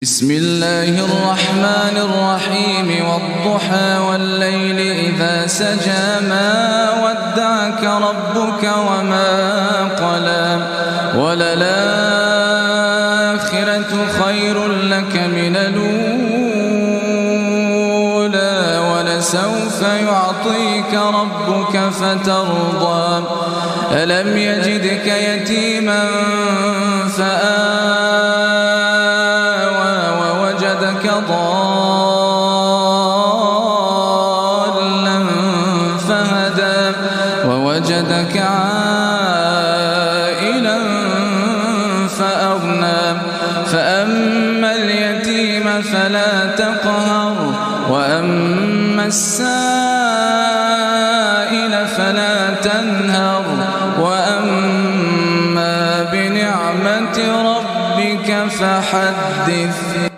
بسم الله الرحمن الرحيم والضحى والليل إذا سجى ما ودعك ربك وما قلى وللآخرة خير لك من الأولى ولسوف يعطيك ربك فترضى ألم يجدك يتيما ضالا فهدى ووجدك عائلا فأغنى فأما اليتيم فلا تقهر وأما السائل فلا تنهر وأما بنعمة ربك فحدث.